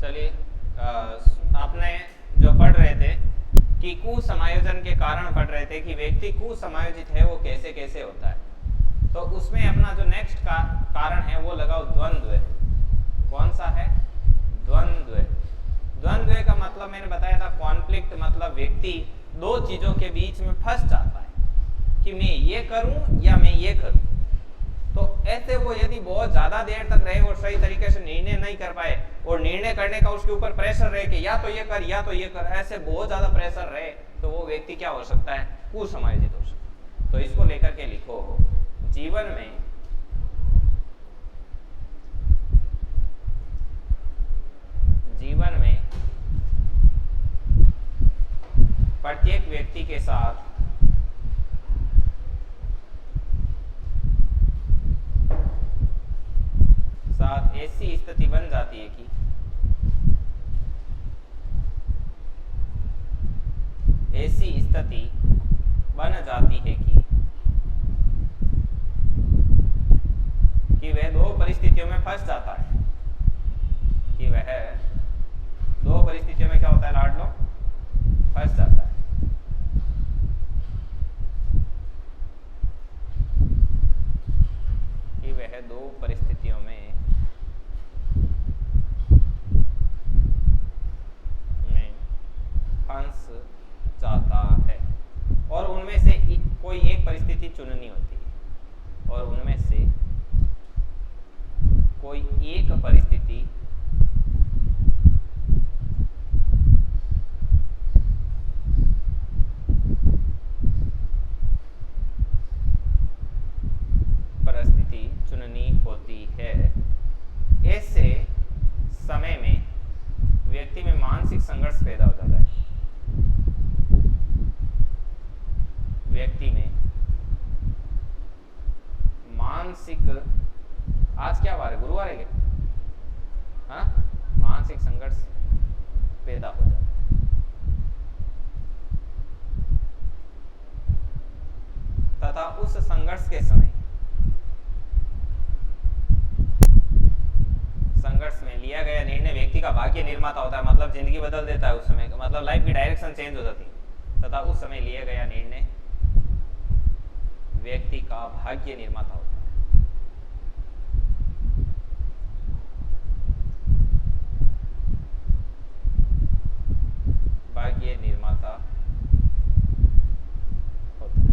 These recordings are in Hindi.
चलिए, आपने जो पढ़ रहे थे कि कुसमायोजन के कारण पढ़ रहे थे कि व्यक्ति कुसमायोजित है वो कैसे कैसे होता है। तो उसमें अपना जो नेक्स्ट कारण है वो लगाओ द्वंद्व। कौन सा है? द्वंद्व। द्वंद्व का मतलब मैंने बताया था कॉन्फ्लिक्ट, मतलब व्यक्ति दो चीजों के बीच में फंस जाता है कि मैं ये करूं या मैं ये करूं। तो ऐसे वो यदि बहुत ज्यादा देर तक रहे और सही तरीके से निर्णय नहीं कर पाए और निर्णय करने का उसके ऊपर प्रेशर रहे कि या तो ये कर या तो ये कर, ऐसे बहुत ज्यादा प्रेशर रहे तो वो व्यक्ति क्या हो सकता है? कुसमायोजित हो सकता है। तो इसको लेकर के लिखो, जीवन में प्रत्येक व्यक्ति के साथ ऐसी स्थिति बन जाती है कि वह दो परिस्थितियों में फंस जाता है। कि वह दो परिस्थितियों में क्या होता है लाडलो? फंस जाता है। कि वह दो परिस्थितियों में फंस जाता है और उनमें से कोई एक परिस्थिति चुननी होती है और उनमें से कोई एक परिस्थिति चुननी होती है। ऐसे समय में व्यक्ति में मानसिक संघर्ष पैदा हो जाता है। व्यक्ति में मानसिक, आज क्या वार है? गुरुवार है क्या? हाँ, मानसिक संघर्ष पैदा हो जाता है। तथा उस संघर्ष के समय संघर्ष में लिया गया निर्णय व्यक्ति का भाग्य निर्माता होता है, मतलब जिंदगी बदल देता है उस समय, मतलब लाइफ की डायरेक्शन चेंज हो जाती है। तथा उस समय लिया गया निर्णय व्यक्ति का भाग्य निर्माता होता है। भाग्य निर्माता होता है।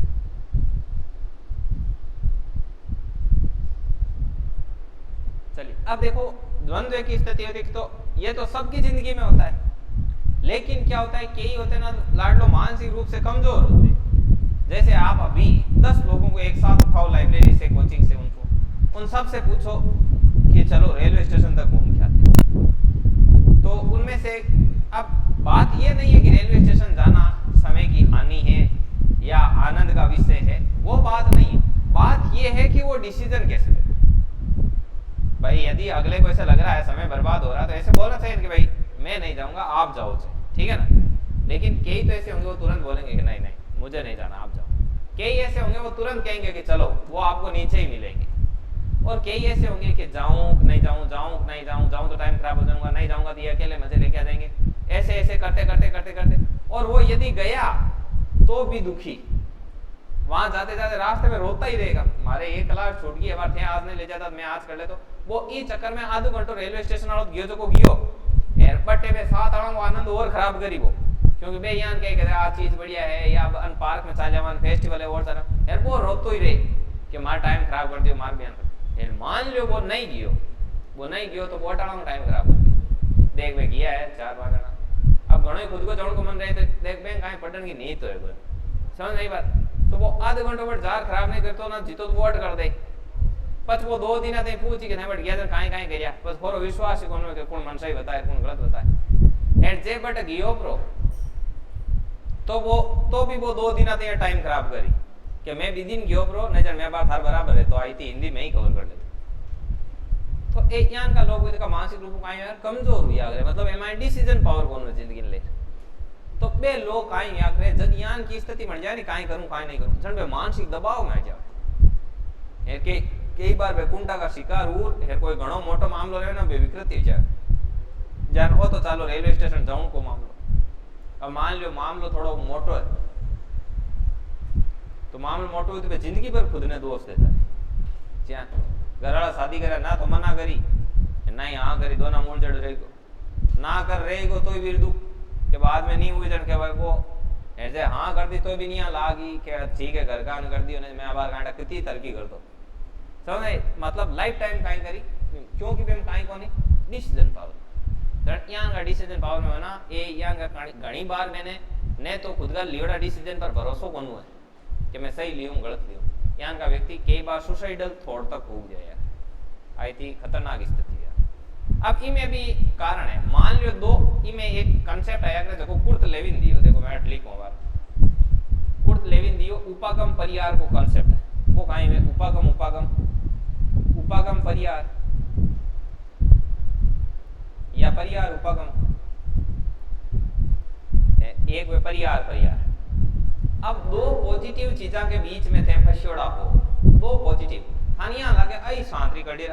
चलिए अब देखो, द्वंद्व की स्थिति होती है तो ये तो सबकी जिंदगी में होता है, लेकिन क्या होता है, कई होते हैं ना लाडलो मानसिक रूप से कमजोर होते हैं। जैसे आप अभी 10 लोगों को एक साथ उठाओ लाइब्रेरी से, कोचिंग से, उन सब से पूछो कि चलो रेलवे स्टेशन तक घूम के आते, तो उनमें से अब बात ये नहीं है कि रेलवे स्टेशन जाना समय की हानि है या आनंद का विषय है, वो बात नहीं है। बात ये है कि वो डिसीजन कैसे ले। भाई यदि अगले को ऐसा लग रहा है समय बर्बाद हो रहा है तो ऐसे बोलना चाहिए कि भाई मैं नहीं जाऊंगा, आप जाओ, ठीक है ना। लेकिन कई तो ऐसे होंगे वो तुरंत बोलेंगे कि नहीं नहीं मुझे नहीं जाना, आप जाओ। कई ऐसे होंगे वो तुरंत कहेंगे कि चलो, वो आपको नीचे ही मिलेंगे। और कई ऐसे होंगे कि जाऊं नहीं जाऊं, जाऊं नहीं जाऊं, जाऊं तो टाइम खराब हो जाऊंगा, नहीं जाऊंगा तो ये अकेले मजे लेके आ जाएंगे। ऐसे ऐसे करते करते करते करते और वो यदि गया तो भी दुखी, वहां जाते जाते रास्ते में रोता ही रहेगा, मारे 1 कलाक छूट गई, हमारे आज नहीं ले जाता, मैं आज कर ले। तो वो ई चक्कर में आधो घंटो रेलवे स्टेशन वालों गयो जो को गयो एयरपोर्ट पे साथ आवांगो आनंद और खराब करी वो, क्योंकि बे यान कहे कि आ चीज बढ़िया है या अन पार्क में चल जावन फेस्टिवल है और सारा यार वो रोतो ही रहे कि मार टाइम खराब कर दियो, मार बयान कर। मान लो वो नहीं गयो तो वो टाणा टाइम खराब कर दियो। देख वे गया है 4-5 जना, अब घणो खुद को जोड़ को मन रहे तो देख बैंक काई पटन की नहीं तो है कोई, समझ नहीं बात। तो वो आधे घंटे पर जार खराब नहीं करतो ना, जीतो तो वोट कर दे। पछ वो 2 दिन ते पूछी कि नहीं बट गया काई काई गया, बस थोड़ो विश्वास ही कोन के कौन मन सही बताए कौन गलत बताए। एंड जे बट गियो प्रो तो भी वो 2 दिन ते टाइम खराब करी कि मैं भी दिन गयो प्रो नहीं जान मैं बात हर बराबर है तो आई थी हिंदी में ही कवर कर लेते। तो एक यान का लोग का मानसिक रूप का यार कमजोर हुई आगरे, मतलब एम डिसीजन पावर कोन जिंदगी ले। तो बे लोग काई या करे जब यान की स्थिति बन जाए काई करूं काई नहीं करूं, जन बे मानसिक दबाव में आ जाए। है कि कई बार वे कुंडा का शिकार हुआ है, कोई घणो मोटो मामलो रहे ना बे विकृति जाए जान हो तो चालो रेलवे स्टेशन जाऊं को मामलो। अब मान लो मामलो थोड़ो मोटो है, तो मामलो मोटो है तो जिंदगी भर खुद ने दोष देता है। ज्यान घरवाला शादी करे ना तो मना करी, ना यहाँ करी दोना मूल जड़ रहेगो, ना कर रहेगो तो भी दुख के बाद में नहीं हुई जन के भाई वो ऐसे हाँ कर दी तो भी नहीं लागी के ठीक है घर काम कर दी मैं आबार कांटा कितनी तरक्की कर दो समझ मतलब लाइफ टाइम काई करी क्योंकि भी हम काई को नहीं डिसीजन पावर यहाँ का डिसीजन पावर में ना ये यहाँ का घनी बार मैंने ने तो खुद का लियोड़ा डिसीजन पर भरोसा कोनू है कि मैं सही लियूँ गलत लियूँ। यहाँ का व्यक्ति कई बार सुसाइडल थॉट तक हो जाए यार, आई थी खतरनाक स्थिति है। अब इमें भी कारण है, मान लो दो इमें एक कंसेप्ट आया कि देखो कुर्त लेविन दियो, देखो मैं लिखूं बार कुर्त लेविन दियो उपागम परिहार को कंसेप्ट है वो कहीं में उपागम उपागम उपागम परिहार या परिहार उपागम एक वे परिहार परिहार। अब दो पॉजिटिव चीजा के बीच में थे फस्योड़ा हो दो पॉजिटिव हानिया लगे आई सांतरी कड़ी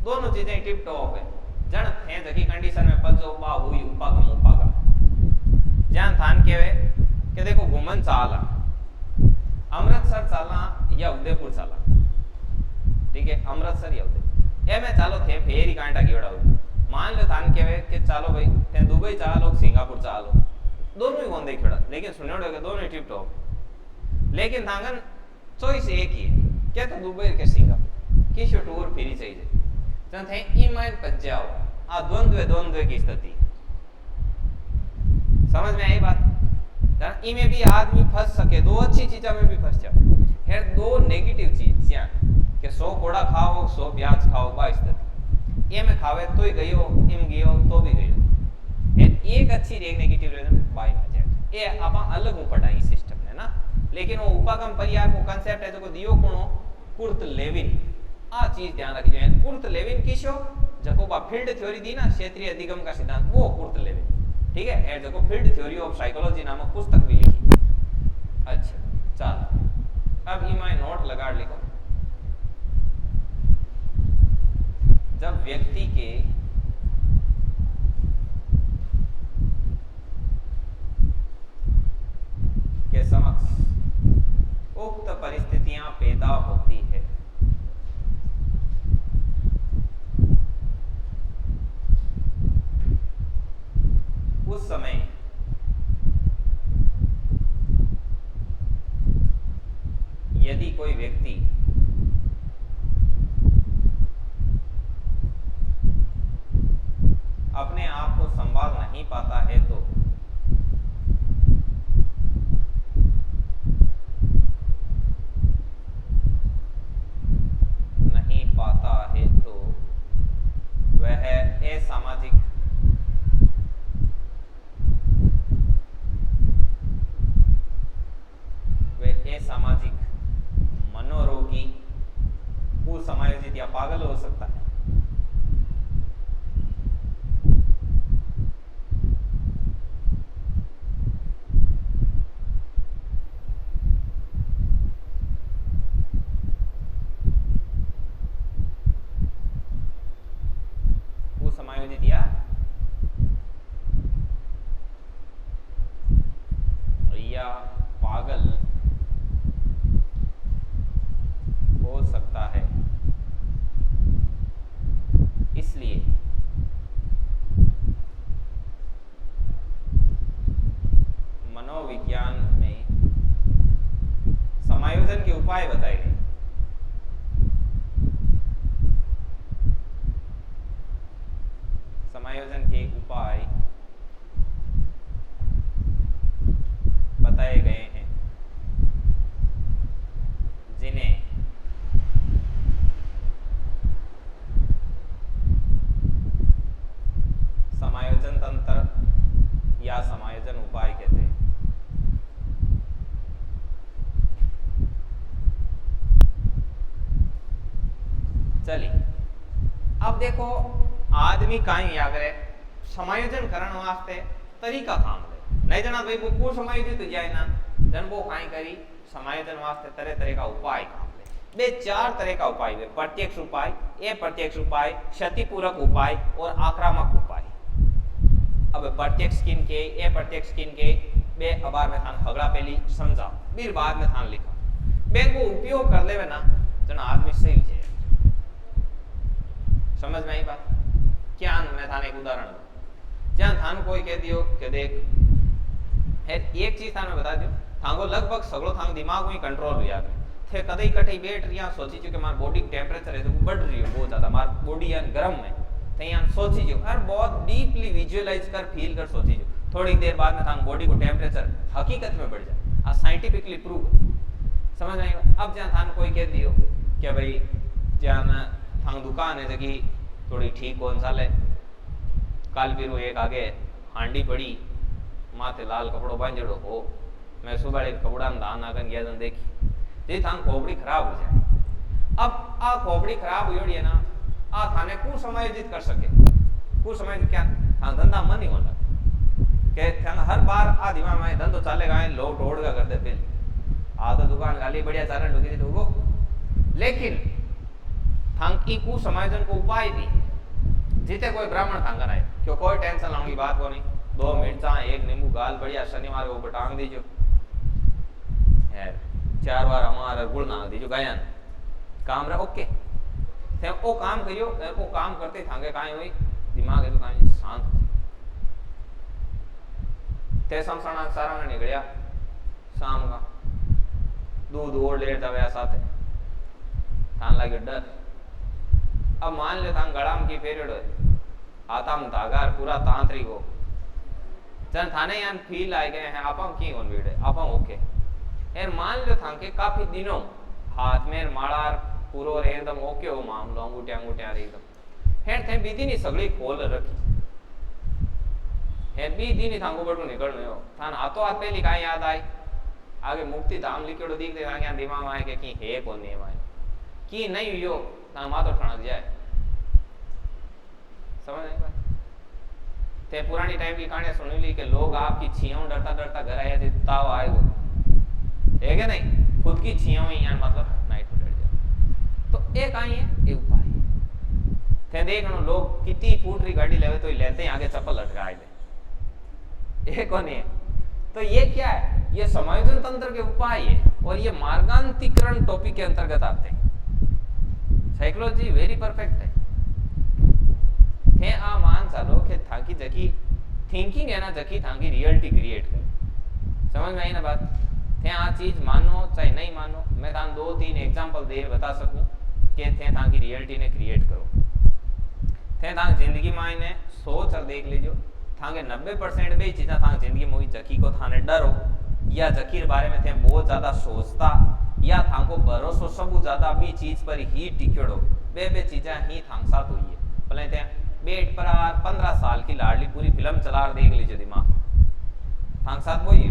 दोनों चीजें टिप टॉप है जन थे जकी कंडीशन में पलजो बा हुई उपागम उपागम जान थान केवे कि देखो घुमन चाला अमृतसर चाला या उदयपुर चाला ठीक है अमृतसर या उदयपुर ए मैं चालो थे फेरी कांटा कीड़ा हो मान लो थान केवे कि चालो भाई थे दुबई चालो सिंगापुर चालो दोनों ही गोंदे खड़ा लेकिन सुनो के दोनों ही टिप टॉप लेकिन थांगन चॉइस एक ही है क्या तो दुबई के सिंगापुर किसी टूर फिरी चाहिए थे ईमेल पच जाओ आ द्वंद्व की स्थिति समझ में आई बात इमें भी आदमी फंस सके दो अच्छी चीजों में भी फंस जाओ है दो नेगेटिव चीज ज्यां कि 100 कोड़ा खाओ 100 प्याज खाओ बा स्थिति ये में खावे तो ही गयो इम गयो तो भी गयो है एक अच्छी एक नेगेटिव रीजन बाय में ये आपा अलग पढ़ाई सिस्टम है ना लेकिन वो उपागम परिहार को कांसेप्ट है जो दियो कोनो कुर्त लेविन आ चीज ध्यान रखी जाए कुर्त लेविन किसो जको बा फील्ड थ्योरी दी ना क्षेत्रीय अधिगम का सिद्धांत वो कुर्त लेविन ठीक है ए जको फील्ड थ्योरी ऑफ साइकोलॉजी नामक पुस्तक भी लिखी। अच्छा चल अब ई माय नोट लगा लिखो जब व्यक्ति के समक्ष उक्त परिस्थितियां पैदा होती है उस समय यदि कोई व्यक्ति अपने आप को संभाल नहीं पाता है तो वह असामाजिक सामाजिक मनोरोगी कुसमायोजित या पागल हो सकता है। कुसमायोजित या पागल हो सकता है। इसलिए मनोविज्ञान में समायोजन के उपाय बताए गए। समायोजन के उपाय बताए गए हैं जिन्हें समायोजन तंत्र या समायोजन उपाय कहते हैं। चलिए अब देखो आदमी कहीं आगे समायोजन करने वास्ते तरीका काम ले नहीं जना भाई वो समायोजित हो जाए ना जन वो कहीं करी समायोजन वास्ते तरह तरह का उपाय काम ले। बे चार तरह का उपाय है, प्रत्यक्ष उपाय, अप्रत्यक्ष उपाय, क्षतिपूरक उपाय और आक्रामक उपाय। अब प्रत्यक्ष किन के ए प्रत्यक्ष किन के बे अबार में थान हगड़ा पहली समझा फिर बाद में थान लिखा बैंक को उपयोग कर लेवे ना जना आदमी सही है। समझ में आई बात? क्या मैं थाने एक उदाहरण दूं, जहां थान कोई कह दियो कि देख है एक चीज थाने बता दियो थांगो लगभग सगळो थांग दिमाग में कंट्रोल हुआ थे कदई कठई बैठ रिया सोची जो कि मार बॉडी टेम्परेचर है तो बढ़ रही है बहुत ज्यादा मार बॉडी यान गर्म है ते यान सोची जो और बहुत डीपली विजुअलाइज कर फील कर सोची जो थोड़ी देर बाद में थांग बॉडी को टेम्परेचर हकीकत में बढ़ जाए आ साइंटिफिकली प्रूव। समझ में आई? अब जहां थान कोई कह दियो कि भाई जहां थांग दुकान है जगी थोड़ी ठीक कौन साले काल फिर एक आगे हांडी पड़ी माथे लाल कपड़ो बांधेड़ो हो मैं सुबह कपड़ा में दान आगन गया देखी जी थान खोपड़ी खराब हो जाए। अब आ खोपड़ी खराब हुई है ना आ थाने कु समायोजित कर सके कु समायोजित क्या थान धंधा मन ही होना के थान हर बार आ दिमाग में धंधो चलेगा लोग टोड़गा कर दे फिर आ तो दुकान गाली बढ़िया चारण ढुकी थी तो लेकिन थांग की कु समायोजन को उपाय दी जीते कोई ब्राह्मण थांगन आए क्यों कोई टेंशन लाने की बात को नहीं 2 मिर्चा 1 नींबू गाल बढ़िया शनिवार को टांग दीजो है 4 बार हमारा गुड़ नाग दीजो गायन काम रहा ओके थे ओ काम करियो ओ काम करते थांगे काई हुई दिमाग है तो काई शांत ते समसणा सारा ने निकलिया शाम का दूध और लेट जावे साथे थान लागे डर। अब मान ले थान गड़ाम की पेरियड आताम धागार पूरा तांत्रिक हो जन थाने यान फील आए गए हैं आपा की ऑन वीडे आपा ओके एर मान लो था के काफी दिनों हाथ में माड़ार पूरो एकदम ओके हो मामलो अंगूठिया अंगूठिया एकदम हेर थे बीदी नी सगली खोल रखी हेर बीदी नी थांगो बटू निकलने हो थान हाथों हाथ पहली काई याद आई आगे मुक्ति धाम लिखेड़ो दिख दे आगे दिमाग में आए के की है कौन नहीं आए की नहीं हुई थान मातो ठणक जाए। समझ नहीं पाए ते पुरानी टाइम की कहानी सुनी ली कि लोग आपकी छियाओं डरता डरता घर आए थे ताव आए वो है क्या नहीं खुद की छियाओं ही यार मतलब नाइट में डर जाओ तो एक आई है एक उपाय थे देख लो लोग कितनी फूट रही गाड़ी लेवे तो लेते ही आगे चप्पल लटका दे ये कौन है तो ये क्या है ये समायोजन तंत्र के उपाय है और ये मार्गांतरीकरण टॉपिक के अंतर्गत आते हैं। साइकोलॉजी वेरी परफेक्ट है थे आ मान चालो कि थाकी जकी थिंकिंग है ना जकी थाकी रियलिटी क्रिएट करे। समझ में आई ना बात? थे आ चीज मानो चाहे नहीं मानो मैं तान 2-3 एग्जांपल दे बता सकूं कि थे थाकी रियलिटी ने क्रिएट करो थे तान जिंदगी में ने सोच और देख लीजो थाके 90% बे चीजा थाक जिंदगी में जकी को थाने डरो या जकी बारे में थे बहुत ज्यादा सोचता या थाको भरोसो सब ज्यादा भी चीज पर ही टिकड़ो बे चीजा ही थाक साथ हुई है भले थे बेट पर 15 साल की लाडली पूरी फिल्म चला देख लीजिए दिमाग थांग साथ वही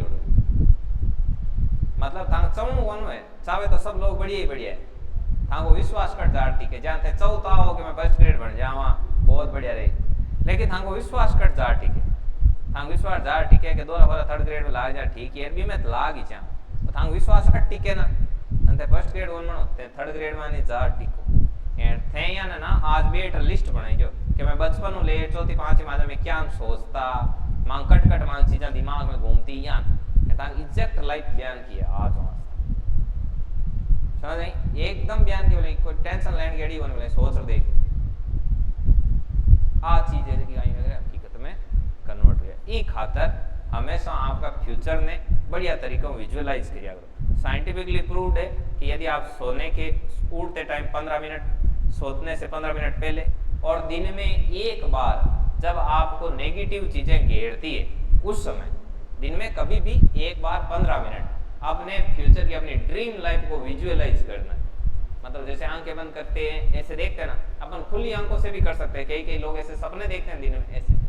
मतलब थांग चौन वन है चाहे तो सब लोग बढ़िया ही बढ़िया है थांगो विश्वास कर जाट ठीक है जहां थे चौथा हो कि मैं फर्स्ट ग्रेड बन जावा बहुत बढ़िया रही लेकिन थांगो विश्वास कर जाट ठीक है थांग विश्वास जाट ठीक है कि दोरा वाला 3rd ग्रेड में लाग जा ठीक है भी मैं लाग ही चा तो थांग विश्वास हट ठीक है ना अंते फर्स्ट ग्रेड वन मनो ते 3rd ग्रेड में नहीं जाट टिको एंड थे या ना आज बेट लिस्ट बनाई जो कि मैं बचपन ले 4th 5th मादे में क्या सोचता मांग कट कट मांग चीजें दिमाग में घूमती यान ताकि एग्जैक्ट लाइफ बयान किया आज वहां समझ नहीं एकदम बयान की बोले कोई टेंशन लेने गेड़ी होने बोले सोच और देख आ चीज है कि आई मेरे हकीकत में कन्वर्ट हो जाए ई खातर हमेशा आपका फ्यूचर ने बढ़िया तरीकों विजुअलाइज किया करो। साइंटिफिकली प्रूव्ड है कि यदि आप सोने के उठते टाइम 15 मिनट सोने से 15 मिनट पहले और दिन में एक बार जब आपको नेगेटिव चीजें घेरती है उस समय दिन में कभी भी एक बार 15 मिनट अपने फ्यूचर की अपनी ड्रीम लाइफ को विजुअलाइज करना है। मतलब जैसे आंखें बंद करते हैं ऐसे देखते हैं ना अपन खुली आंखों से भी कर सकते हैं कई लोग ऐसे सपने देखते हैं दिन में ऐसे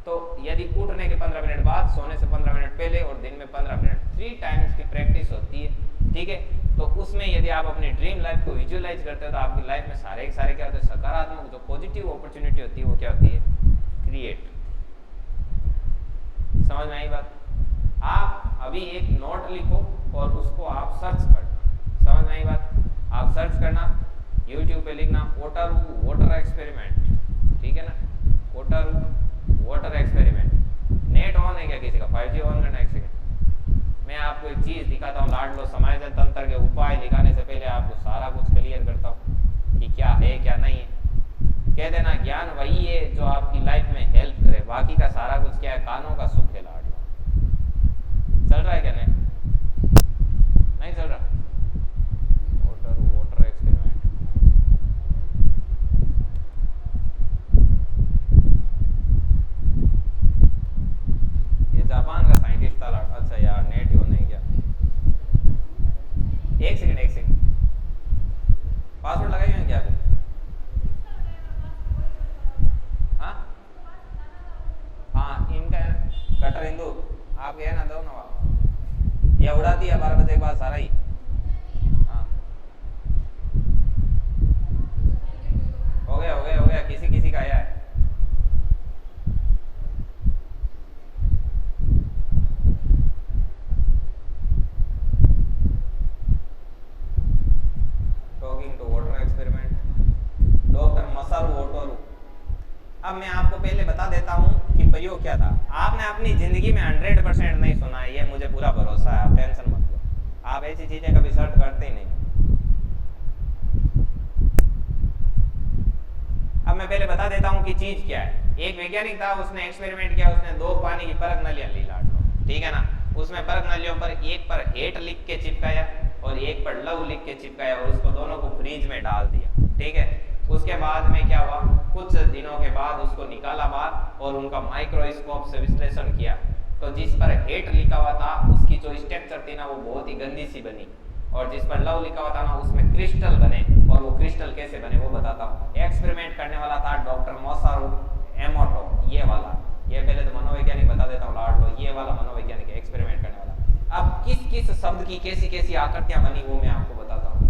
तो यदि उठने के 15 मिनट बाद सोने से 15 मिनट पहले और दिन में 15 मिनट 3 टाइम्स की प्रैक्टिस होती है ठीक है। तो उसमें यदि आप अपनी ड्रीम लाइफ को विजुअलाइज करते हो तो आपकी लाइफ में सारे के सारे क्या होते हैं सकारात्मक जो पॉजिटिव अपॉर्चुनिटी होती है वो क्या होती है क्रिएट। समझ में आई बात? आप अभी एक नोट लिखो और उसको आप सर्च करना। समझ में आई बात? आप सर्च करना YouTube पे लिखना ओटारू वाटर एक्सपेरिमेंट ठीक है ना ओटारू वाटर एक्सपेरिमेंट चीज दिखाता हूँ, लाडलो समायोजन तंत्र के उपाय दिखाने से पहले आपको सारा कुछ क्लियर करता हूँ कि क्या है क्या नहीं है। कह देना ज्ञान वही है जो आपकी लाइफ में हेल्प करे, बाकी का सारा कुछ क्या है, कानों का सुख है लाडलो। चल रहा है क्या नहीं? नहीं चल रहा? वाटर एक्सपेरिमेंट, ये जापान का साइंटिस्ट था। अच्छा यार नेट ही नहीं क्या? एक सेकंड पासवर्ड लगाई हुई क्या अभी? हाँ हाँ, इनका कटर हिंदू आप गए ना, दो ना ये उड़ा दिया 12 बजे के बाद सारा ही। हाँ हो गया, किसी का आया है। Talking to water experiment, doctor Masaru ओटोरू। अब मैं आपको पहले बता देता हूँ कि प्रयोग क्या था। आपने अपनी जिंदगी में 100% नहीं सुना है, ये मुझे पूरा भरोसा है, आप टेंशन मत लो। आप ऐसी चीजें कभी सर्च करते ही नहीं। अब मैं पहले बता देता हूँ कि चीज क्या है। एक वैज्ञानिक था, उसने एक्सपेरिमेंट किया, उसने 2 पानी की परख नलियां ली लाडलो, ठीक है ना। उसमें परख नलियों पर एक पर हेट लिख के चिपकाया और एक पर लव लिख के चिपकाया और उसको दोनों को फ्रीज में डाल दिया, ठीक है। उसके बाद में क्या हुआ, कुछ दिनों के बाद उसको निकाला बाहर और उनका माइक्रोस्कोप से विश्लेषण किया, तो जिस पर हेट लिखा हुआ था उसकी जो स्ट्रक्चर थी ना वो बहुत ही गंदी सी बनी, और जिस पर लव लिखा हुआ था ना उसमें क्रिस्टल बने। और वो क्रिस्टल कैसे बने वो बताता हूँ। एक्सपेरिमेंट करने वाला था डॉक्टर मोसारू एमोटो, ये वाला, ये पहले तो मनोवैज्ञानिक बता देता हूँ लाडलो, ये वाला मनोवैज्ञानिक एक्सपेरिमेंट करने वाला। अब किस किस शब्द की कैसी कैसी आकृतियां बनी वो मैं आपको बताता हूँ।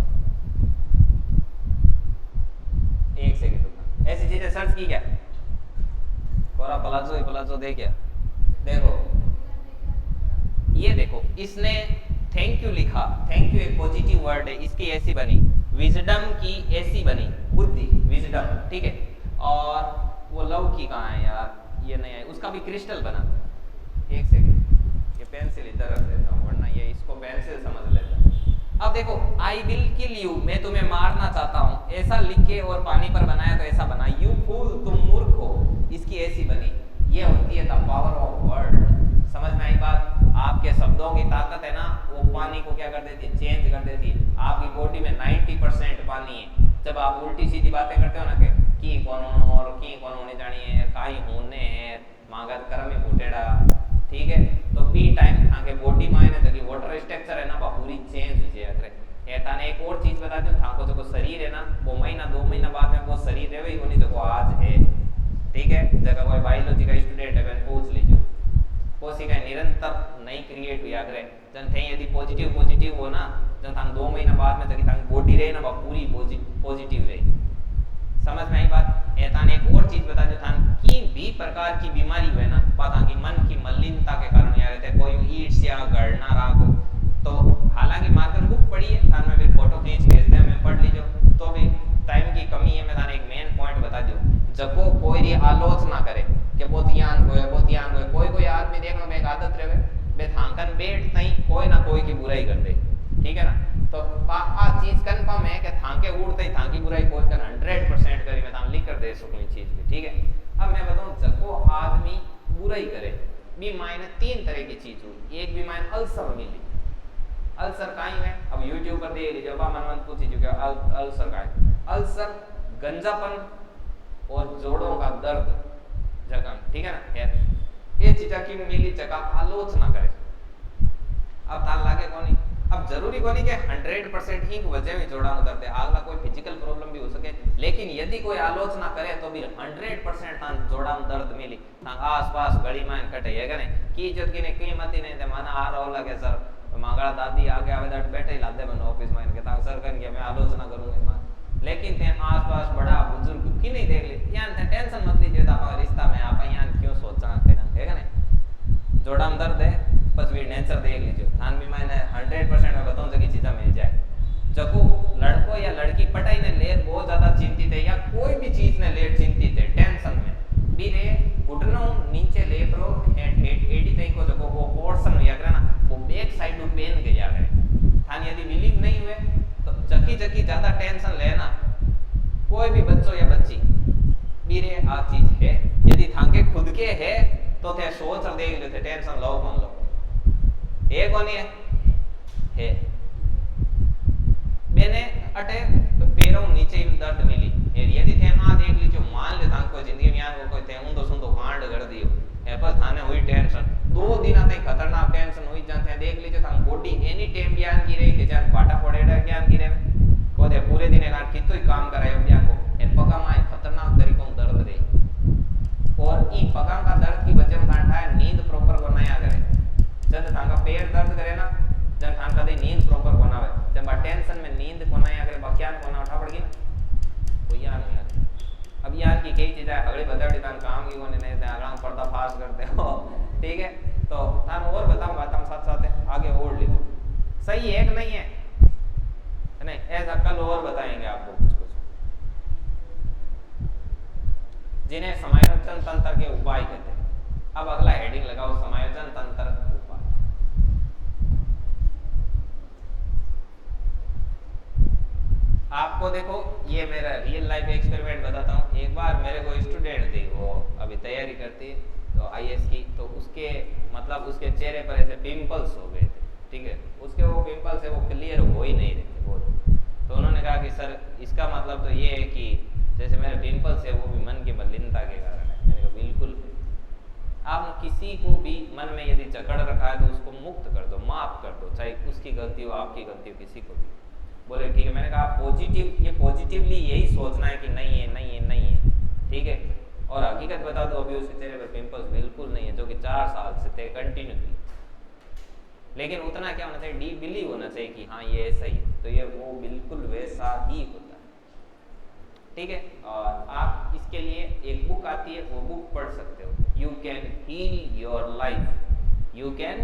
एक सेकंड रुकना, ऐसी चीजें सर्च की क्या? कोरा पलाजो दे क्या? देखो ये देखो, इसने थैंक यू लिखा, थैंक यू एक पॉजिटिव वर्ड है, इसकी ऐसी बनी, विजडम की ऐसी बनी, बुद्धि विजडम, ठीक है। और वो लव की कहाँ है यार, ये नहीं है, उसका भी क्रिस्टल बना। एक सेकंड, ये पेंसिल इधर रख देता हूँ वरना ये इसको पेंसिल समझ लेता। अब देखो, आई विल किल यू, मैं तुम्हें मारना चाहता हूँ, ऐसा लिख के और पानी पर बनाया तो ऐसा बना। यू फूल, तुम मूर्ख हो, इसकी ऐसी बनी। ये होती है द पावर ऑफ वर्ड। समझ में आई बात? आपके शब्दों की ताकत है ना, वो पानी को क्या कर देती है, चेंज कर देती है। आपकी बॉडी में 90% पानी है। जब आप उल्टी सीधी बातें करते हो ना कि कौन और की कौन होने जानी है, काई होने है, मागत कर्म में फुटेड़ा, ठीक है, तो बी टाइम था के बॉडी में ने जगी वाटर स्ट्रक्चर है ना वो पूरी चेंज हो जाए। अरे एता ने एक और चीज बता दूं, था को जो शरीर है ना वो महीना 2 महीना बाद में वो शरीर है वही होनी जो आज है, ठीक है। जगह कोई बायोलॉजी का स्टूडेंट है मैंने पूछ लीजिए, कोशिका निरंतर नई क्रिएट हुआ करे, जन थे यदि पॉजिटिव हो ना, जन था 2 महीना बाद में जगी था बॉडी रहे ना वो पूरी पॉजिटिव रहे। समझ में आई बात? एता ने एक और चीज बता दो, था कि भी प्रकार की बीमारी हुए ना पता कि मन की मलिनता के कारण यार रहते, कोई ईर्ष्या गड़ना राग, तो हालांकि मार्कर बुक पढ़ी है, थान में फिर फोटो खींच भेज दे, मैं पढ़ लीजिए, तो भी टाइम की कमी है, मैं थाने एक मेन पॉइंट बता दूं। जको कोई आलोचना करे कि बोतियान कोई आदमी देखना में एक आदत रहे बे थांकन बैठ नहीं कोई ना कोई की बुराई कर दे, ठीक है ना। तो आ चीज कंफर्म है कि थांके उड़ते ही थांकी बुराई कोई कर 100% करी, मैं थां लिख कर दे सकूं चीज भी, ठीक है। अब मैं बताऊं, जको आदमी बुराई करे बी मायने 3 तरह की चीज हुई। एक बी मायने अल्सर मिली, अल्सर काई है, अब यूट्यूब पर दे लीजिए, मन पूछी चुके अल्सर का है। अल्सर गंजापन और जोड़ों का दर्द जगह, ठीक है ना, ये चीजा की मिली जगह आलोचना करे। अब ताल लागे कोनी, अब जरूरी कोनी के 100% ही वजह में जोड़ा में दर्द है, अगला कोई फिजिकल प्रॉब्लम भी हो सके, लेकिन यदि कोई आलोचना करे तो भी 100% तान जोड़ा में दर्द मिली, तान आसपास गली में कटे है कने की इज्जत की ने कीमत ही नहीं थे। माना आ रहा लगे सर मांगड़ा दादी आगे आवे दट बैठे ही लादे बन ऑफिस में के ता सर कन के मैं आलोचना करूंगा, लेकिन ते आसपास बड़ा बुजुर्ग की नहीं देख ली, यान ते टेंशन मत लीजिए, आपका रिश्ता में आप यान क्यों सोचना है कने जोड़ा में दर्द है, बस भी नेचर देख लीजिए। थान भी मैंने 100% में बताऊं जगह चीज़ा मिल जाए। जको लड़को या लड़की पटाई ने लेर बहुत ज्यादा चिंतित है, या कोई भी चीज ने लेर चिंतित है, टेंशन में भी रे घुटनों नीचे ले करो एडी तई को जको वो पोर्शन या करे ना वो बैक साइड में पेन गई बीरे आ चीज है यदि थाके खुद के है तो थे सोच और देख लेते टेंशन लो कौन लो है कौन है बेने अटे पैरों नीचे दर्द मिली यदि थे आ देख लीजिए मान ले थाको जिंदगी में यार कोई थे ऊंधो सुंधो कांड कर दियो है पर थाने हुई टेंशन 2 दिन आते खतरनाक टेंशन हुई जाते देख लीजिए थान बॉडी एनी टाइम ज्ञान की रही कि जान बाटा पड़ेड़ा ज्ञान की रहे को दे पूरे दिन का कितो ही काम करायो ब्या को ए पगा में खतरनाक तरीकों दर्द दे और ई पगा का दर्द की वजह में थान नींद प्रॉपर बनाया करे जब थान का पैर दर्द करे ना जब थान कदी नींद प्रॉपर बनावे जब टेंशन में नींद बनाया करे बक्यान कोना उठा पड़गी कोई यार नहीं अब यार की कई चीजें अगले बदल तान काम की कोने नहीं अगला पर्दा फास्ट करते हो ठीक है तो तान और बताऊं बात हम साथ साथ आगे और लिखो सही है कि नहीं है नहीं ऐसा कल और बताएंगे आपको कुछ कुछ जिन्हें समायोजन तंत्र के उपाय कहते हैं अब अगला हेडिंग लगाओ समायोजन तंत्र उपाय आपको देखो ये मेरा रियल लाइफ एक्सपेरिमेंट बताता हूँ एक बार मेरे को स्टूडेंट थी वो अभी तैयारी करती तो आईएएस की तो उसके मतलब उसके चेहरे पर ऐसे पिंपल्स हो गए थे ठीक है उसके वो पिंपल्स है वो क्लियर हो ही नहीं रहे थे बहुत तो उन्होंने कहा कि सर इसका मतलब तो ये है कि जैसे मेरे पिंपल्स है वो भी मन की मलिनता के कारण है मैंने कहा बिल्कुल आप किसी को भी मन में यदि जकड़ रखा है तो उसको मुक्त कर दो माफ कर दो चाहे उसकी गलती हो आपकी गलती हो किसी को भी बोले ठीक है मैंने कहा पॉजिटिव ये पॉजिटिवली यही सोचना है कि नहीं है नहीं है नहीं है ठीक है और हकीकत बता दो अभी उसके चेहरे पर पिंपल्स बिल्कुल नहीं है जो कि 4 साल से थे कंटिन्यूसली लेकिन उतना क्या होना चाहिए डीप बिलीव होना चाहिए कि हाँ ये ऐसा ही है तो ये वो बिल्कुल वैसा ही होता है ठीक है और आप इसके लिए एक बुक आती है वो बुक पढ़ सकते हो you can heal your life you can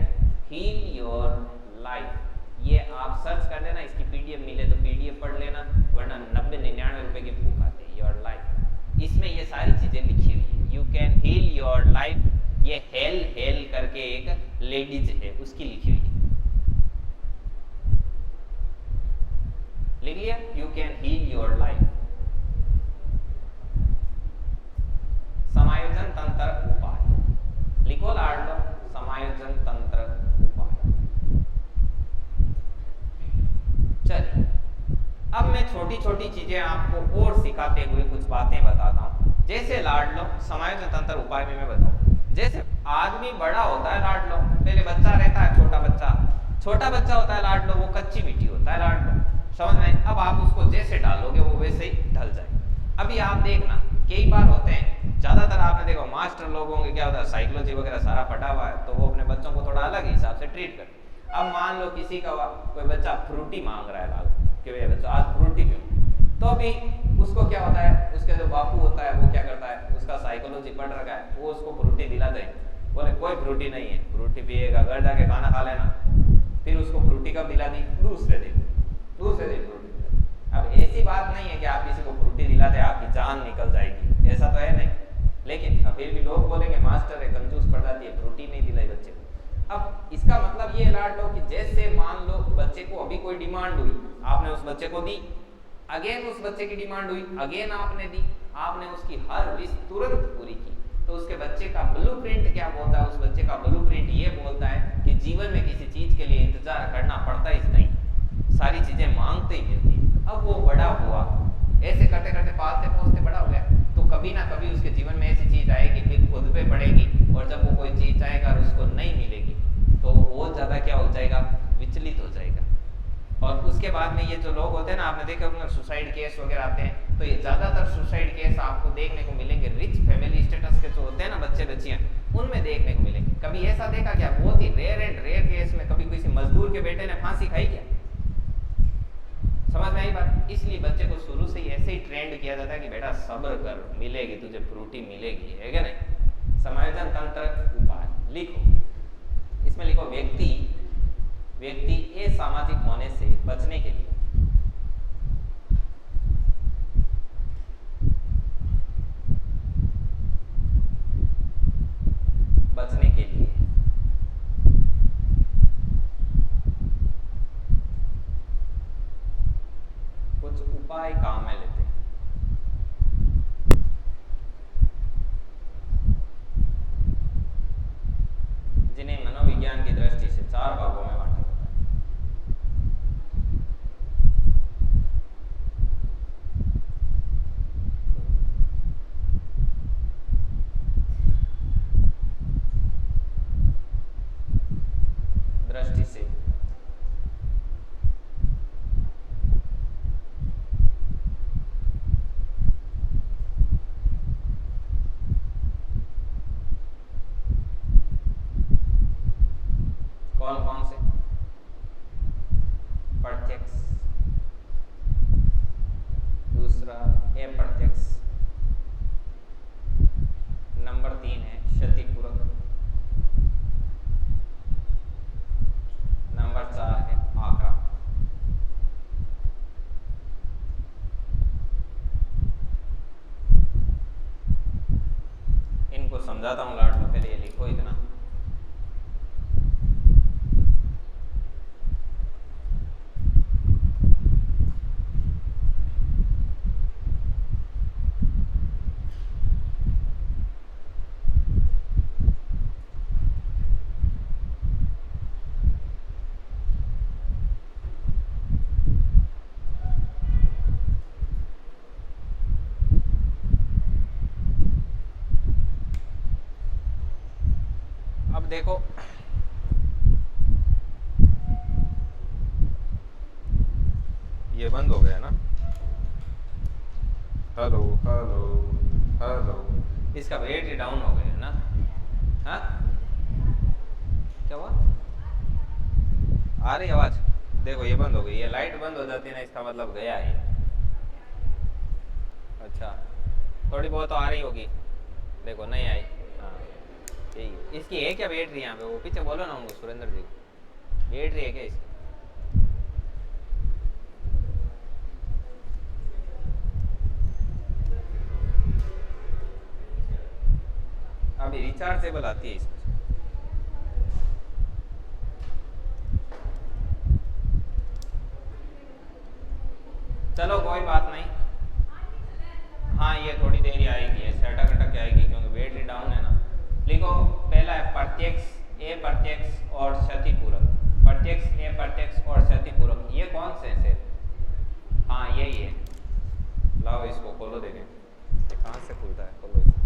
heal your life ये आप सर्च कर लेना इसकी पीडीएफ मिले तो पीडीएफ पढ़ लेना वरना 90-99 रुपए की बुक आती है योर लाइफ इसमें ये सारी चीजें लिखी हुई है you can heal your life ये हेल हेल करके एक लेडीज है उसकी लिखी हुई है लिख लिया you can heal your life समायोजन तंत्र उपाय लिखो लाड लो समायोजन तंत्र उपाय चलिए अब मैं छोटी छोटी चीजें आपको और सिखाते हुए कुछ बातें बताता हूं जैसे लाड लो समायोजन तंत्र उपाय में मैं बताऊं जैसे आदमी बड़ा होता है लाड लो पहले बच्चा रहता है छोटा बच्चा होता है लाड लो वो कच्ची मिट्टी होता है लाड लो समझ में अब आप उसको जैसे डालोगे वो वैसे ही ढल जाए अभी आप देखना कई बार होते हैं ज्यादातर आपने देखो मास्टर लोगों के क्या होता है साइकोलॉजी वगैरह सारा पढ़ा हुआ है तो वो अपने बच्चों को थोड़ा अलग हिसाब से ट्रीट करते अब मान लो किसी का कोई बच्चा फ्रूटी मांग रहा है लाल कि भाई बच्चा आज फ्रूटी पियो तो अभी उसको क्या होता है उसके जो बापू होता है वो क्या करता है उसका साइकोलॉजी पढ़ रखा है वो उसको फ्रूटी दिला दे बोले कोई फ्रूटी नहीं है फ्रूटी पिएगा घर जाके खाना खा लेना फिर उसको फ्रूटी कब दिला दी दूसरे दिन फ्रूटी दिला अब ऐसी बात नहीं है कि आप किसी को फ्रूटी दिलाते आपकी जान निकल जाएगी ऐसा तो है नहीं लेकिन फिर भी लोग बोलेंगे मास्टर है कंजूस पड़ जाती है फ्रूटी नहीं दिलाई बच्चे को अब इसका मतलब ये लाड लो कि जैसे मान लो बच्चे को अभी कोई डिमांड हुई आपने उस बच्चे को दी अगेन उस बच्चे की डिमांड हुई अगेन आपने दी आपने उसकी हर विश तुरंत पूरी की तो उसके बच्चे का ब्लूप्रिंट क्या बोलता है उस बच्चे का ब्लूप्रिंट ये बोलता है कि जीवन में किसी चीज के लिए इंतजार करना पड़ता ही नहीं सारी चीजें मांगते ही मिलती अब वो बड़ा हुआ ऐसे करते करते पालते पोसते बड़ा हो गया तो कभी ना कभी उसके जीवन में ऐसी चीज आएगी फिर खुद पे पड़ेगी और जब वो कोई चीज चाहेगा और उसको नहीं मिलेगी तो वो बहुत ज्यादा क्या हो जाएगा विचलित हो जाएगा और उसके बाद में ये जो लोग होते हैं ना आपने देखा होगा सुसाइड केस वगैरह आते हैं तो ये ज्यादातर सुसाइड केस आपको देखने को मिलेंगे रिच फैमिली स्टेटस के जो होते हैं ना बच्चे बच्चियां उनमें देखने को मिलेंगे कभी ऐसा देखा क्या बहुत ही रेयर केस में कभी किसी मजदूर के बेटे ने फांसी खाई क्या समझ में आई बात इसलिए बच्चे को शुरू से ही ऐसे ही ट्रेंड किया जाता है कि बेटा सब्र कर मिलेगी तुझे फ्रूटी मिलेगी है क्या नहीं समायोजन तंत्र उपाय लिखो इसमें लिखो व्यक्ति असामाजिक होने से बचने के लिए कुछ उपाय काम में लेते हैं ज्ञान की दृष्टि से 4 भागों में बांटा जाता है। दृष्टि से कौन कौन से? प्रत्यक्ष, दूसरा अप्रत्यक्ष, नंबर 3 है क्षतिपूरक, नंबर 4 है आक्रामक। इनको समझाता हूँ लाड में, पहले ये लिखो इतना। अब देखो ये बंद हो गया ना, हेलो हेलो हेलो, इसका बैटरी डाउन हो गया ना। हाँ क्या हुआ? आ रही आवाज? देखो ये बंद हो गई, ये लाइट बंद हो जाती है ना, इसका मतलब गया है। अच्छा थोड़ी बहुत तो आ रही होगी, देखो नहीं आई। हाँ यही, इसकी है क्या बैटरी यहाँ पे? वो पीछे बोलो ना उनको, सुरेंद्र जी को, बैटरी है क्या इसकी? अभी रिचार्जेबल आती है इसमें। चलो कोई बात नहीं, हाँ ये थोड़ी देर ही आएगी, ऐसे अटक अटक के आएगी क्योंकि बैटरी डाउन है ना। लिखो पहला है प्रत्यक्ष, अप्रत्यक्ष और क्षतिपूरक। प्रत्यक्ष, अप्रत्यक्ष और क्षतिपूरक, ये कौन से हैं? हाँ यही है। लाओ इसको खोलो, देखें ये कहाँ से खुलता है, खोलो इसको।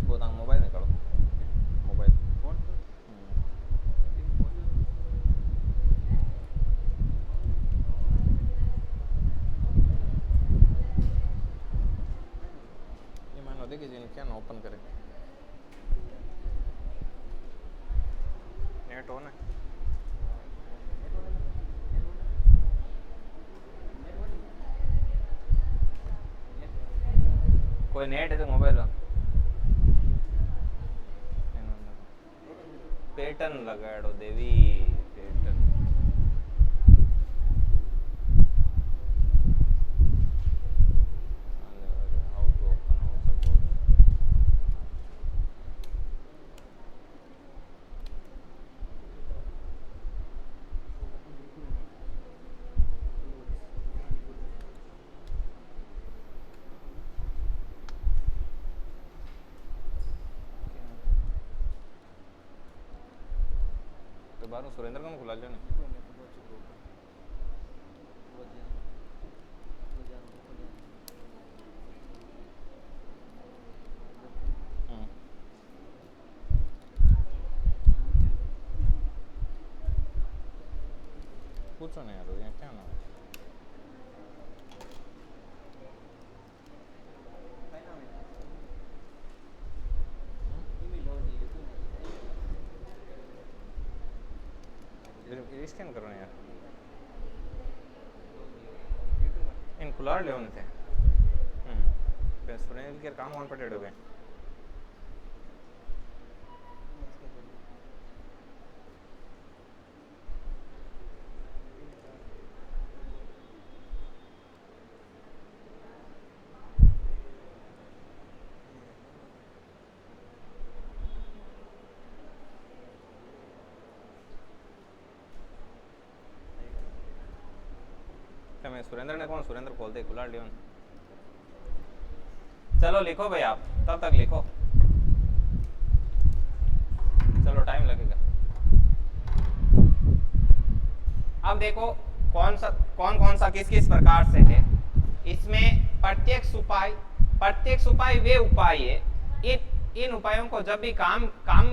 गोदाम मोबाइल निकालो, मोबाइल ये मानो देखिए जी क्या ना ओपन करें, नेट हो ना। कोई नेट है तो मोबाइल पैटर्न लगाड़ो देवी, pattern how to open how suppose. तो बाहर सुरेंद्र को खुला लिया ना। पूछो ना यार ये क्या ना स्कैन करो ना यार, इन खुला ले उनसे सुरेंद्र के काम ऑन पटेड़ हो गए। તમે સુરેન્દ્રને કોણ સુરેન્દ્ર खोल दे खुला लियोन। चलो लिखो भाई, आप तब तक लिखो, चलो टाइम लगेगा। अब देखो कौन कौन सा किस किस प्रकार से है। इसमें प्रत्यक्ष उपाय वे उपाय है, इन उपायों को जब भी काम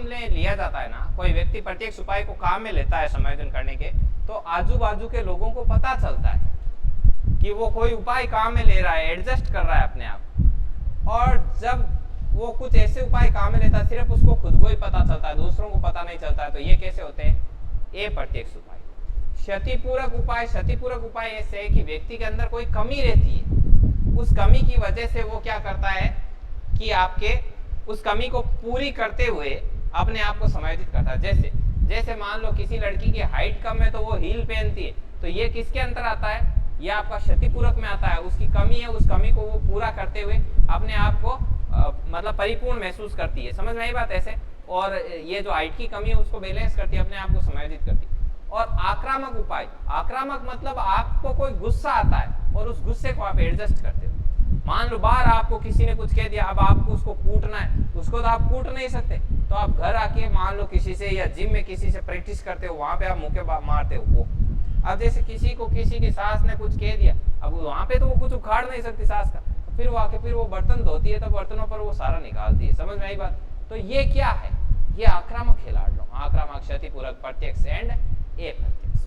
में लिया जाता है ना, कोई व्यक्ति प्रत्यक्ष उपाय को काम में लेता है समायोजन करने के, तो आजू बाजू के लोगों को पता चलता है कि वो कोई उपाय काम में ले रहा है, एडजस्ट कर रहा है अपने आप। और जब वो कुछ ऐसे उपाय काम में लेता है, सिर्फ उसको खुद को ही पता चलता है, दूसरों को पता नहीं चलता है, तो ये कैसे होते हैं? ये प्रत्यक्ष उपाय। क्षतिपूरक उपाय ऐसे है कि व्यक्ति के अंदर कोई कमी रहती है, उस कमी की वजह से वो क्या करता है कि आपके उस कमी को पूरी करते हुए अपने आप को समायोजित करता है। जैसे मान लो किसी लड़की की हाइट कम है तो वो हील पहनती है, तो ये किसके अंदर आता है? ये आपका क्षतिपूरक में आता है। उसकी कमी है, उस कमी को वो पूरा करते हुए अपने आप को मतलब परिपूर्ण महसूस करती है। समझ में आई बात? ऐसे। और ये जो हाइट की कमी है उसको बैलेंस करती है, अपने आप को समायोजित करती है। और आक्रामक उपाय, आक्रामक मतलब आपको कोई गुस्सा आता है और उस गुस्से को आप एडजस्ट करते हो। मान लो बाहर आपको किसी ने कुछ कह दिया, अब आपको उसको कूटना है, उसको तो आप कूट नहीं सकते, तो आप घर आके मान लो किसी से या जिम में किसी से प्रैक्टिस करते हो, वहां पे आप मुक्के मारते हो वो। अब जैसे किसी की सास ने कुछ कह दिया, अब वहां पे तो वो कुछ उखाड़ नहीं सकती सास का, तो फिर वो आके फिर वो बर्तन धोती है, तो बर्तनों पर वो सारा निकालती है। समझ में आई बात? तो ये क्या है? ये आक्रामक है लाडलो, आक्रामक, क्षतिपूरक, प्रत्यक्ष एंड ए प्रत्यक्ष।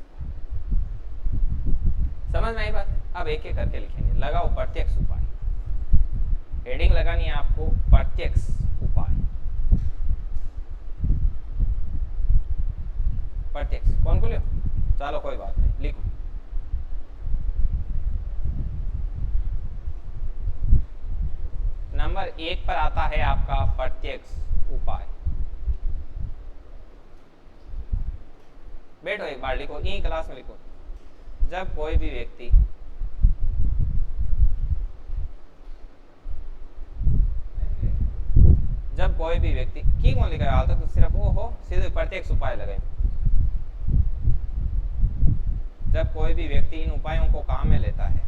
समझ में आई बात? अब एक एक करके लिखेंगे। लगाओ प्रत्यक्ष उपाय, हेडिंग लगानी है आपको प्रत्यक्ष उपाय। प्रत्यक्ष कौन को लियो? चलो कोई बात नहीं, लिखो। नंबर 1 पर आता है आपका प्रत्यक्ष उपाय। बैठो एक बार लिखो, यही क्लास में लिखो। जब कोई भी व्यक्ति की कौन लिखा है तो सिर्फ वो हो, सीधे प्रत्यक्ष उपाय लगाए। जब कोई भी व्यक्ति इन उपायों को काम में लेता है,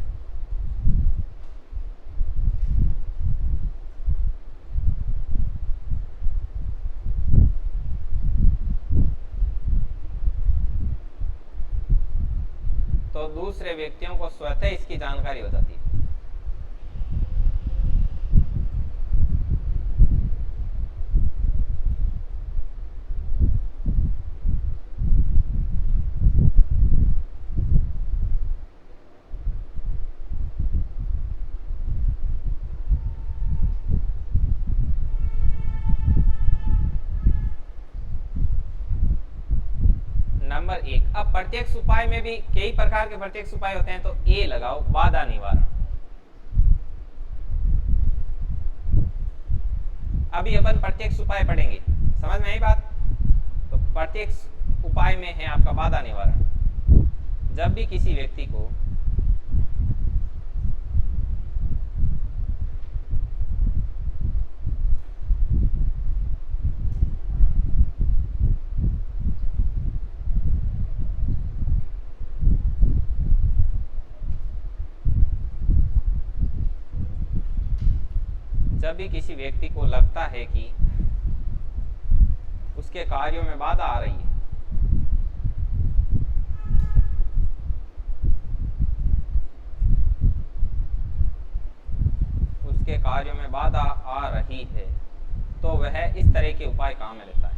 तो दूसरे व्यक्तियों को स्वतः इसकी जानकारी हो जाती है। नंबर 1। अब प्रत्यक्ष उपाय में भी कई प्रकार के प्रत्यक्ष उपाय होते हैं, तो ए लगाओ, बाधा निवारण। अभी अपन प्रत्यक्ष उपाय पढ़ेंगे, समझ में आई बात? तो प्रत्यक्ष उपाय में है आपका बाधा निवारण। जब भी किसी व्यक्ति को किसी व्यक्ति को लगता है कि उसके कार्यों में बाधा आ रही है, उसके कार्यों में बाधा आ रही है, तो वह इस तरह के उपाय काम में लेता है।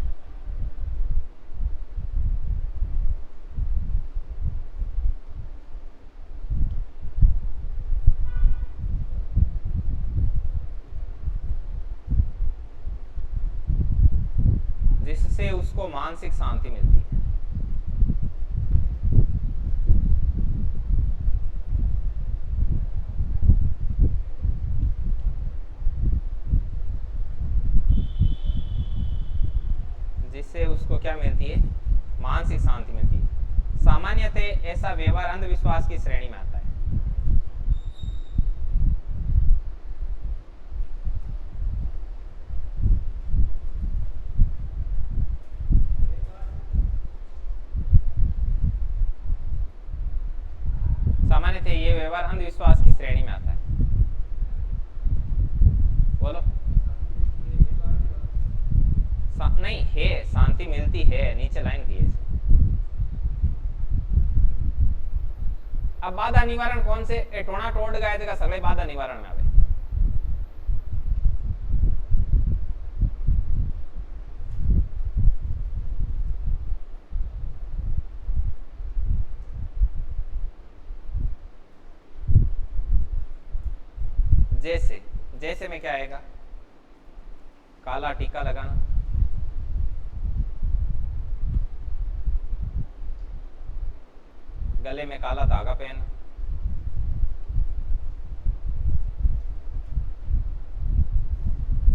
जिससे उसको मानसिक शांति मिलती है। जिससे उसको क्या मिलती है? मानसिक शांति मिलती है। सामान्यतः ऐसा व्यवहार अंधविश्वास की श्रेणी में आता है। जाने थे, ये व्यवहार अंधविश्वास की श्रेणी में आता है। बोलो। नहीं है, शांति मिलती है, नीचे लाइन की है। अब बाधा निवारण कौन से ए टोना टोड़ गए थे का सगले बाधा निवारण में आवे। जैसे जैसे में क्या आएगा? काला टीका लगाना, गले में काला धागा पहनना,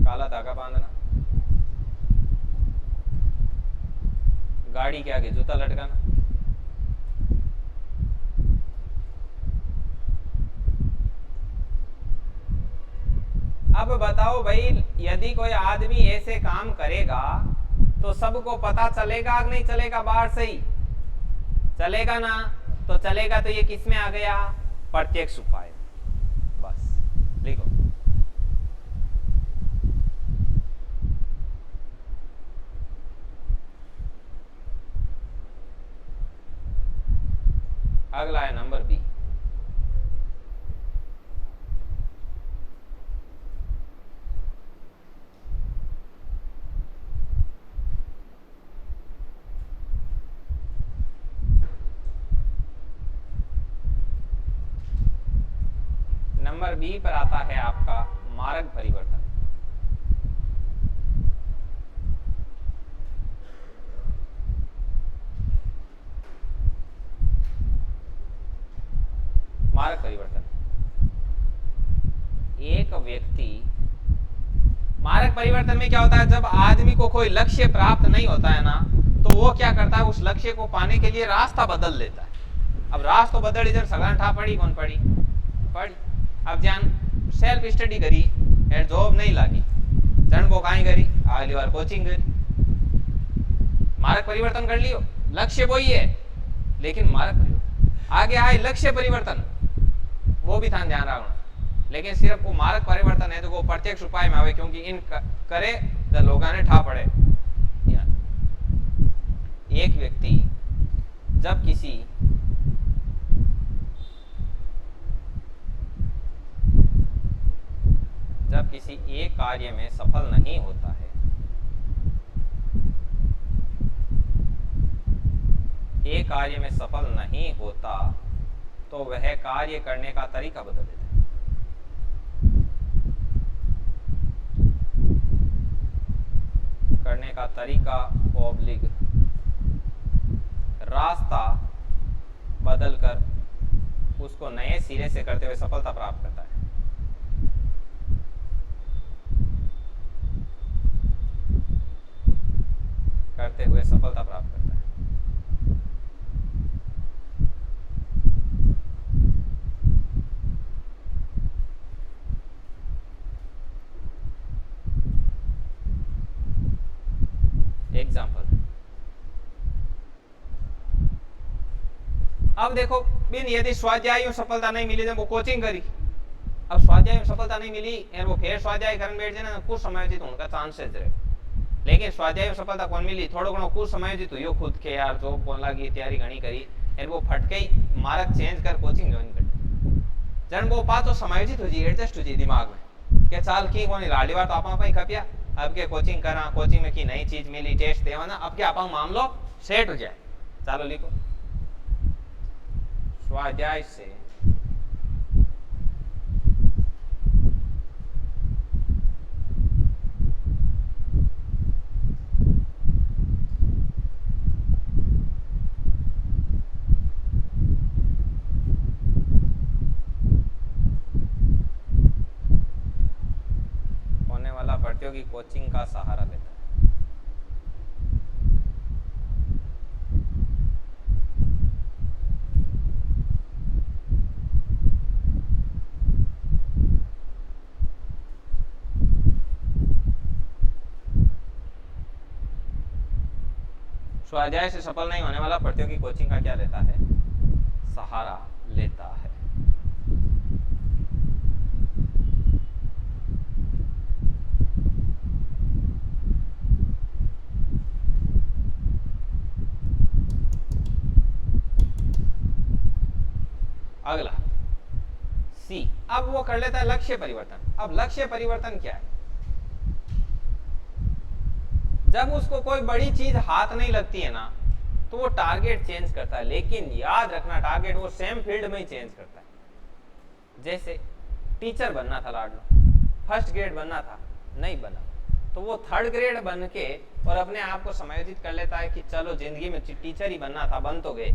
काला धागा बांधना, गाड़ी के आगे जूता लटकाना, अब बताओ भाई, यदि कोई आदमी ऐसे काम करेगा तो सबको पता चलेगा कि नहीं चलेगा? बाहर से ही चलेगा ना, तो चलेगा तो ये किस में आ गया? प्रत्यक्ष उपाय। बस लिखो। अगला है नंबर बी। नंबर बी पर आता है आपका मार्ग परिवर्तन। मार्ग परिवर्तन, एक व्यक्ति, मार्ग परिवर्तन में क्या होता है? जब आदमी को कोई लक्ष्य प्राप्त नहीं होता है ना, तो वो क्या करता है? उस लक्ष्य को पाने के लिए रास्ता बदल लेता है। अब रास्ता बदल इधर सगळा ठा पड़ी, कौन पड़ी? पड़ी। अब जान सेल्फ स्टडी करी एंड जॉब नहीं लगी, जन को कहीं करी, अगली बार कोचिंग करी, मार्ग परिवर्तन कर लियो। लक्ष्य वही है लेकिन मार्ग परिवर्तन आगे आए। लक्ष्य परिवर्तन वो भी था, ध्यान रखना, लेकिन सिर्फ वो मार्ग परिवर्तन है तो वो प्रत्यक्ष उपाय में आवे, क्योंकि इन करे तो लोगों ने ठा पड़े। एक व्यक्ति जब किसी एक कार्य में सफल नहीं होता है, एक कार्य में सफल नहीं होता तो वह कार्य करने का तरीका बदल देता है। करने का तरीका ओब्लिग रास्ता बदलकर उसको नए सिरे से करते हुए सफलता प्राप्त करता है। करते हुए सफलता प्राप्त करता है। एग्जाम्पल, अब देखो बिन यदि स्वाध्याय सफलता नहीं मिली तो वो कोचिंग करी, अब स्वाध्याय में सफलता नहीं मिली और वो फिर स्वाध्याय करने बैठ जाए ना, कुछ समायोजित तो उनका चांसेस रहे। लेकिन स्वाध्याय में सफलता कौन मिली? थोड़ा घणो कुछ समायोजित हुई खुद के, यार जॉब कौन लगी, तैयारी घनी करी और वो फटके ही मार्ग चेंज कर कोचिंग ज्वाइन कर जन वो पास तो समायोजित हो जी, एडजस्ट हो जी दिमाग में के चाल की कोनी लाडी बार तो आप ही खपिया, अब के कोचिंग करा, कोचिंग में की नई चीज मिली, टेस्ट देवाना, अब के आप मामलो सेट हो जाए। चलो लिखो, स्वाध्याय से होने वाला प्रतियोगी कोचिंग का सहारा लेता है। स्वाध्याय से सफल नहीं होने वाला प्रतियोगी कोचिंग का क्या लेता है? सहारा लेता है। अगला सी, अब वो कर लेता है लक्ष्य परिवर्तन। अब लक्ष्य परिवर्तन क्या है? जब उसको कोई बड़ी चीज हाथ नहीं लगती है ना, तो वो टारगेट चेंज करता है। लेकिन याद रखना, टारगेट वो सेम फील्ड में ही चेंज करता है। जैसे टीचर बनना था लाडलो, फर्स्ट ग्रेड बनना था, नहीं बना, तो वो थर्ड ग्रेड बन के और अपने आप को समायोजित कर लेता है कि चलो जिंदगी में टीचर ही बनना था, बन तो गए।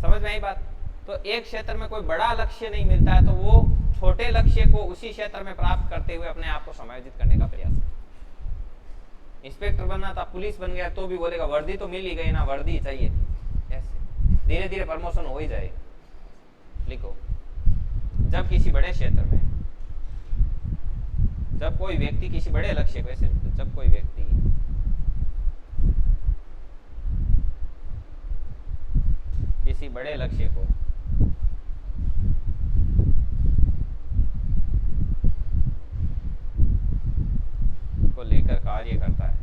समझ में आई बात? तो एक क्षेत्र में कोई बड़ा लक्ष्य नहीं मिलता है, तो वो छोटे लक्ष्य को उसी क्षेत्र में प्राप्त करते हुए अपने आप को समायोजित करने का प्रयास करता है। इंस्पेक्टर बनना था, पुलिस बन गया, तो भी बोलेगा वर्दी तो मिल ही गई ना, वर्दी चाहिए थी। ऐसे धीरे धीरे प्रमोशन हो ही जाएगा। लिखो, जब किसी बड़े क्षेत्र में, जब कोई व्यक्ति किसी बड़े लक्ष्य को, ऐसे जब कोई व्यक्ति किसी बड़े लक्ष्य को लेकर कार्य करता है,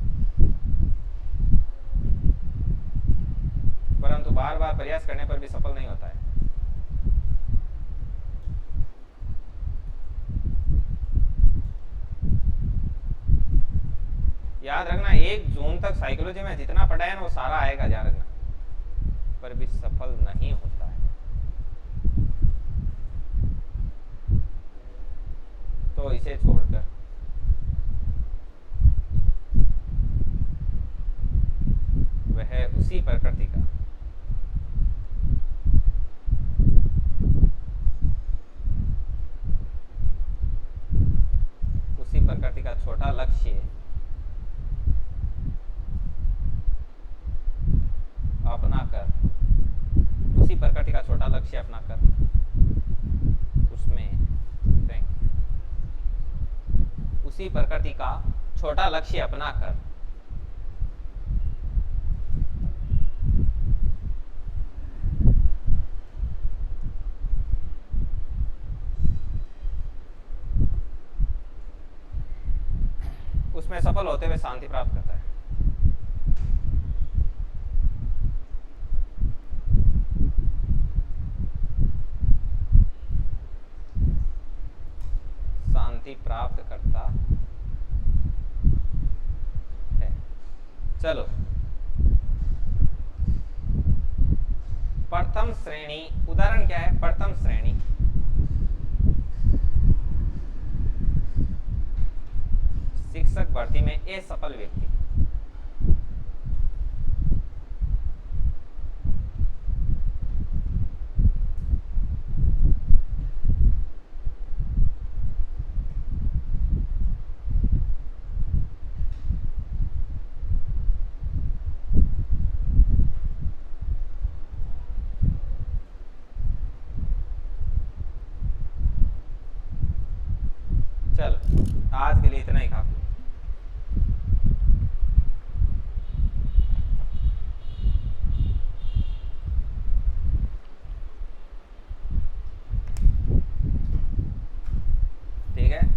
परंतु बार बार प्रयास करने पर भी सफल नहीं होता है, याद रखना 1 जून तक साइकोलॉजी में जितना पढ़ाया ना वो सारा आएगा, ध्यान रखना, पर भी सफल नहीं होता है, तो इसे छोड़कर वह उसी प्रकृति का छोटा लक्ष्य अपनाकर, उसी प्रकृति का छोटा लक्ष्य अपनाकर उसमें उसी प्रकृति का छोटा लक्ष्य अपनाकर उसमें सफल होते हुए शांति प्राप्त करता है। शांति प्राप्त करता है। चलो, प्रथम श्रेणी उदाहरण क्या है? प्रथम श्रेणी शिक्षक भर्ती में असफल व्यक्ति, चलो आज के लिए इतना ही काफी। ठीक है।